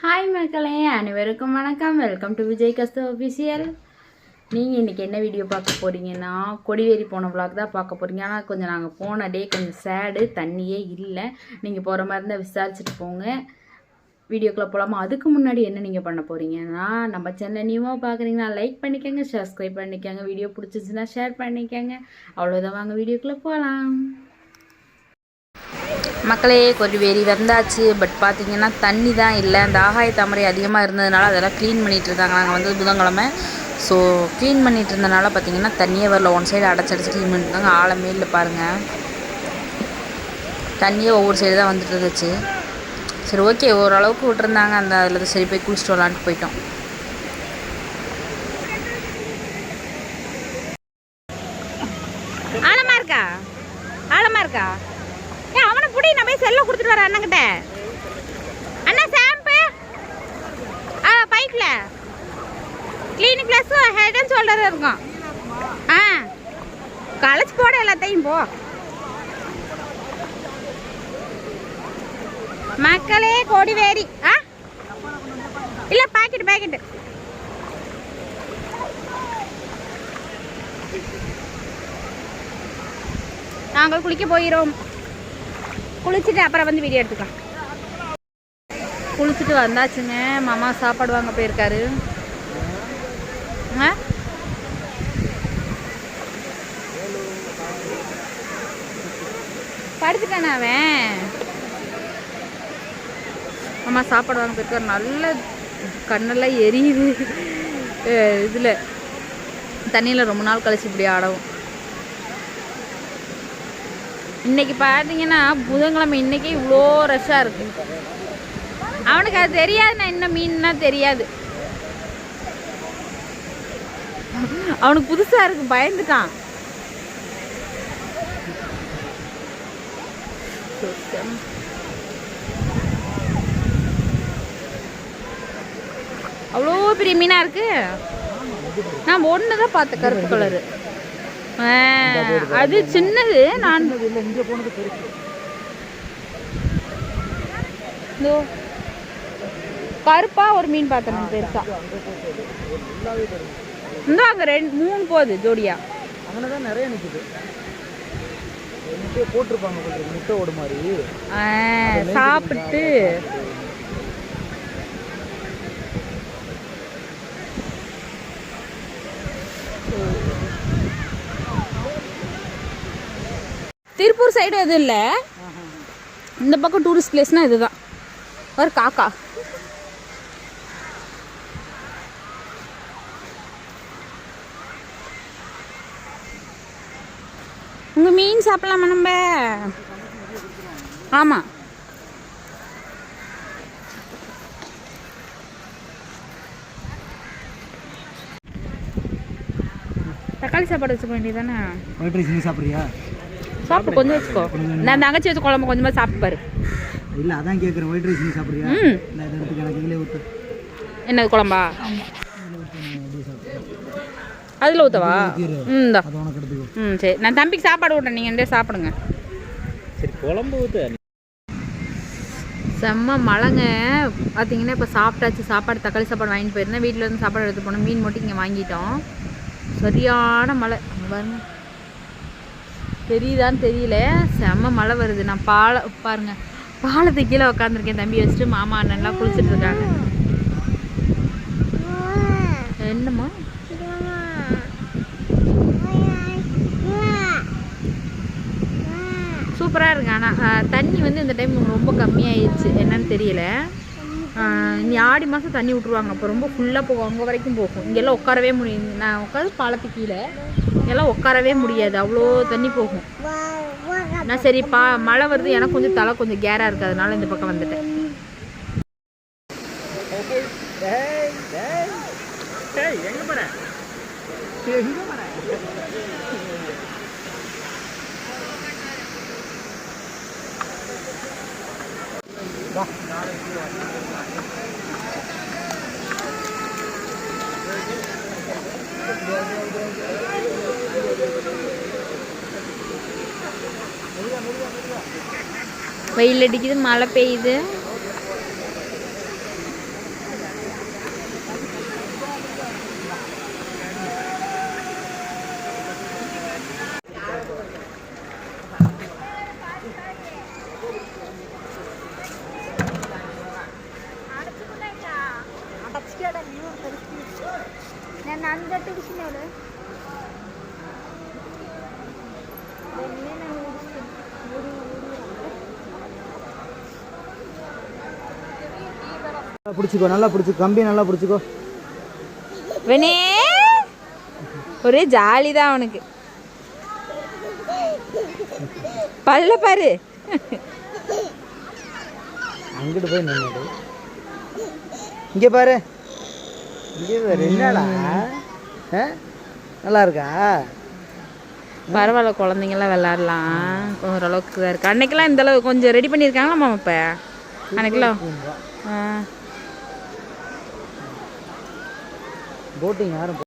Hi மக்களே, அனைவருக்கும் வணக்கம். Welcome to Vijay Kasthu official. நீங்கள் இன்றைக்கி என்ன வீடியோ பார்க்க போகிறீங்கன்னா, கொடிவேரி போன விளாக் தான் பார்க்க போகிறீங்க. ஆனால் கொஞ்சம் நாங்கள் போன டே கொஞ்சம் சேடு, தண்ணியே இல்லை. நீங்கள் போகிற மாதிரி இருந்தால் விசாரிச்சுட்டு போங்க. வீடியோக்குள்ளே போகலாமா? அதுக்கு முன்னாடி என்ன நீங்கள் பண்ண போகிறீங்கன்னா, நம்ம சேனலை நியூவாக பார்க்குறீங்கன்னா லைக் பண்ணிக்கோங்க, சப்ஸ்கிரைப் பண்ணிக்கோங்க, வீடியோ பிடிச்சிச்சின்னா ஷேர் பண்ணிக்கோங்க. அவ்வளோதான், வாங்க வீடியோக்குள்ளே போகலாம். மக்களே, கொடிவேரி வந்தாச்சு. பட் பார்த்தீங்கன்னா தண்ணி தான் இல்லை. அந்த ஆகாய தாமரை அதிகமாக இருந்ததுனால அதெல்லாம் க்ளீன் பண்ணிகிட்டு இருந்தாங்க. நாங்கள் வந்து புதன்கிழமை ஸோ க்ளீன் பண்ணிகிட்டு இருந்தனால பார்த்தீங்கன்னா தண்ணியே வரல. ஒன் சைடு அடைச்சடிச்சு க்ளீன் பண்ணிட்டு இருந்தாங்க. ஆழமே இல்லை பாருங்கள். தண்ணியே ஒவ்வொரு சைடு தான் வந்துட்டு இருந்துச்சு. சரி, ஓகே, ஓரளவுக்கு விட்டுருந்தாங்க. அந்த அதில் சரி போய் குளிச்சுட்டு வரலான்ட்டு போயிட்டோம். ஆழமாக இருக்கா? ஆழமாக இருக்கா? அவனை புடி, நான் போய் செல்ல கொடுத்துட்டு வரேன் அண்ணங்கிட்ட. அண்ணா ஷாம்பு பைக்கில் clinic plus head and shoulder இருக்கும். களைச்சி போட எல்லாத்தையும் போ. மக்களே, கொடிவேரி இல்லை பாக்கெட்டு நாங்கள் குளிக்க போயிடும். குளிச்சுட்டு அப்புறம் வந்து வீடியோ எடுத்துக்கலாம். குளிச்சுட்டு வந்தாச்சுங்க. மாமா சாப்பாடு வாங்க போயிருக்காரு. படுத்துட்டானே அவன். மாமா சாப்பாடு வாங்க போயிருக்காரு. நல்ல கண்ணெல்லாம் எரியுது. இதில் தண்ணியில் ரொம்ப நாள் கழிச்சு இப்படி ஆடவும். இன்றைக்கி பார்த்தீங்கன்னா புதன்கிழமை, இன்றைக்கி இவ்வளோ ரஷ்ஷாக இருக்குது. அவனுக்கு அது தெரியாது, நான் என்ன மீன்னா தெரியாது. அவனுக்கு புதுசாக இருக்குது, பயந்துட்டான். அவ்வளோ பெரிய மீனாக இருக்குது. நான் ஒன்று தான் பார்த்தேன், கருப்பு கலரு. அது சின்னது. நான் கருப்பா ஒரு மீன் பார்த்தேன் பெருசா. இந்த அங்க 2-3 போகுது ஜோடியா. அங்கதான் நிறைய நிக்குது. போட்டிருப்பாங்க முட்டை ஓடு மாதிரி. சாப்பிட்டு திருப்பூர் சைடு எதுவும் இல்லை. இந்த பக்கம் டூரிஸ்ட் பிளேஸ்னால் இதுதான். ஒரு காக்கா. உங்கள் மீன் சாப்பிடலாமா நம்ம? ஆமாம், தக்காளி சாப்பாடு வச்சுக்க வேண்டியதானே. சாப்பிட்றியா? சாப்பிட்டு கொஞ்சம் வச்சுக்கோ. நான் தங்கச்சி வச்சு குழம்பு கொஞ்சமாக சாப்பிட்டு. இல்லை, அதான் கேட்குறேன். ஒயிட் ரைஸ் நீ சாப்பிட்றியா? எனக்கு ஊற்று. என்னது குழம்பா? அதில் ஊற்றவா? இந்தா. சரி, நான் தம்பிக்கு சாப்பாடு விட்டேன், நீங்கள் ரெண்டே சாப்பிடுங்க. சரி, குழம்பு ஊற்று. செம்ம மழைங்க. பார்த்தீங்கன்னா இப்போ சாப்பிட்டாச்சு. சாப்பாடு தக்காளி சாப்பாடு வாங்கிட்டு போயிருந்தேன். வீட்டில் வந்து சாப்பாடு எடுத்து போனோம். மீன் மட்டும் இங்கே வாங்கிட்டோம். சரியான மழை பாருங்க. தெரியுதான்னு தெரியல, செம்ம மழை வருது. நான் பாருங்க, பாலத்து கீழே உட்காந்துருக்கேன். தம்பி வச்சுட்டு மாமா அண்ணன்லாம் குளிச்சுட்டு இருக்காங்க. என்னம்மா? சூப்பராக இருக்கு. ஆனால் தண்ணி வந்து இந்த டைம் ரொம்ப கம்மியாயிடுச்சு. என்னன்னு தெரியல. இனி ஆடி மாதம் தண்ணி விட்ருவாங்க. அப்போ ரொம்ப ஃபுல்லாக போகும், அங்கே வரைக்கும் போகும். இங்கெல்லாம் உட்காரவே முடியும். நான் உட்காந்து பாலத்து கீழே இங்கெல்லாம் உட்காரவே முடியாது, அவ்வளோ தண்ணி போகும். நான் சரி மழை வருது, எனக்கு கொஞ்சம் தலை கொஞ்சம் கேராக இருக்குது, அதனால இந்த பக்கம் வந்துட்டேன். வெயில் அடிக்குது, மழை பெய்யுது. பிடிச்சிக்கோ, நல்லா பிடிச்சிக்கோ, கம்பியை நல்லா பிடிச்சிக்கோ. வெனே ஒரே ஜாலி தான் அவனுக்கு. பல்ல பாரு. அங்கிட்டு போய் நின்னுடு. இங்கே பாரு, இங்கே பாரு. என்னடா நல்லா இருக்கா? பரவாயில்ல, குழந்தைங்களாம் விளாட்லாம். ஓரளவுக்கு தான் இருக்குது. அன்னைக்கெல்லாம் இந்த அளவு கொஞ்சம் ரெடி பண்ணியிருக்காங்களா மாமா? இப்போ அன்னைக்கெல்லாம் போட்டிங் யாரும்